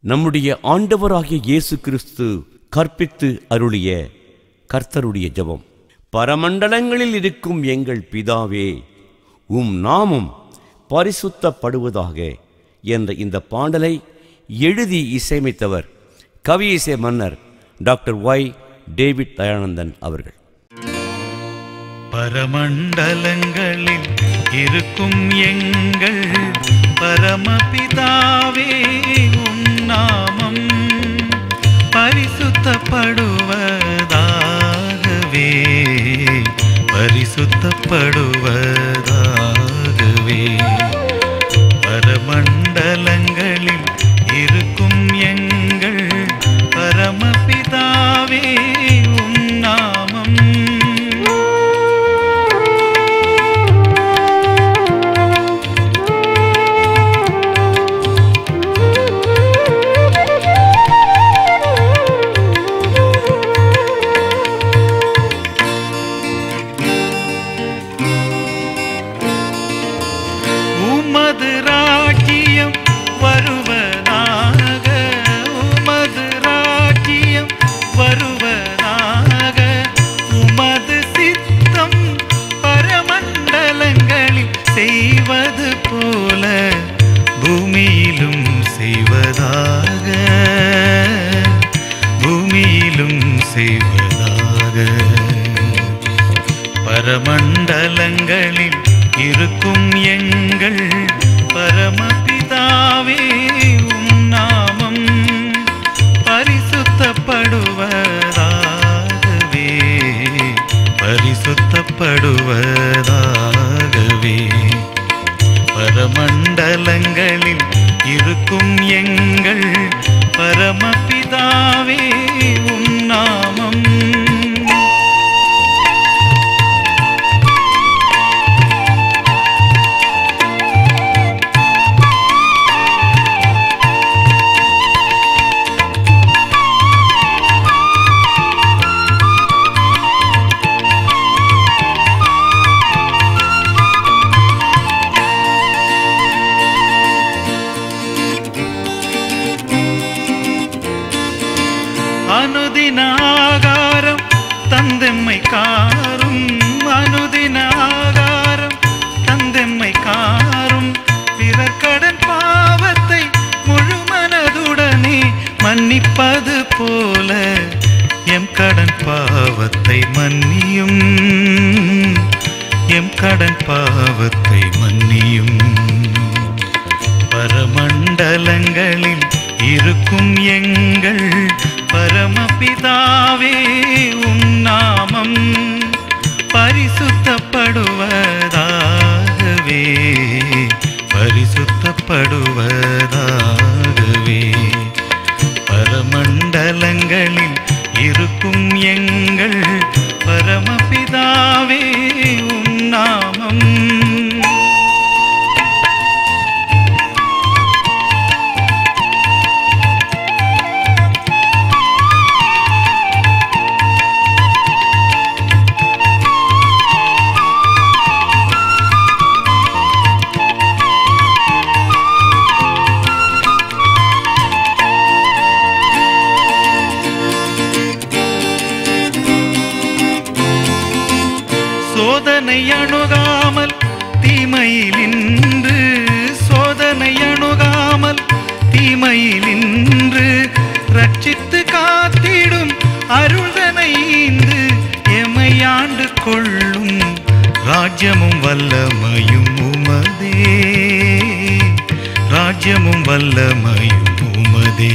நம்முடைய ஆண்டவராகிய இயேசு கிறிஸ்து கற்பித்து அருளிய கர்த்தருடைய ஜெபம். பரமண்டலங்களில் இருக்கும் எங்கள் பிதாவே, உம் நாமம் பரிசுத்தப்படுவதாக என்ற இந்த பாடலை எழுதி இசையமைத்தவர் கவி இசை மன்னர் டாக்டர் ஒய் டேவிட் தயானந்தன் அவர்கள். பரமண்டலங்களில் இருக்கும் எங்கள் பரமபிதாவே, உம் நாமம் பரிசுத்தப்படுவதாகவே, பரிசுத்தப்படுவதாகவே. பரமண்டலங்களில் இருக்கும் எங்கள் பரமபிதாவே, உம் நாமம் உமது ராஜ்யம் வருவதாக, உமது ராஜ்யம் வருவதாக. உமது சித்தம் பரமண்டலங்களில் செய்வது போல பூமியிலும் செய்வதாக, பூமியிலும் செய்வதாக. பரமண்டலங்களில் இருக்கும் எங்கள் பரமபிதாவே, உம் நாமம் பரிசுத்தப்படுவதாகவே, பரிசுத்தப்படுவதாகவே. பரமண்டலங்களில் இருக்கும் எங்கள் பரமபிதாவே, உம் நாமம் அனுதின ஆகாரம் தந்தெம்மை காரும், அனுதின ஆகாரம் தந்தெம்மை காரும். பிறர் கடன் பாவத்தை முழு மனதுடனே மன்னிப்பது போல எம் கடன் பாவத்தை மன்னியும், எம் கடன் பாவத்தை மன்னியும். பரமண்டலங்களில் இருக்கும் எங்கள் பரமபிதாவே, உம் நாமம் பரிசுத்தப்படுவதாகவே, பரிசுத்தப்படுவதாகவே. பரமண்டலங்களில் இருக்கும் எங்கள் பரமபிதாவே, உம் நாமம் சோதனை அணுகாமல் தீமையிலின்று, சோதனை அணுகாமல் தீமையிலின்று ரட்சித்து காத்திடும் அருள்தனை ஈந்து எமை ஆண்டு கொள்ளும் ராஜ்யமும் வல்லமையும் உமதே, ராஜ்யமும் வல்லமையும் உமதே.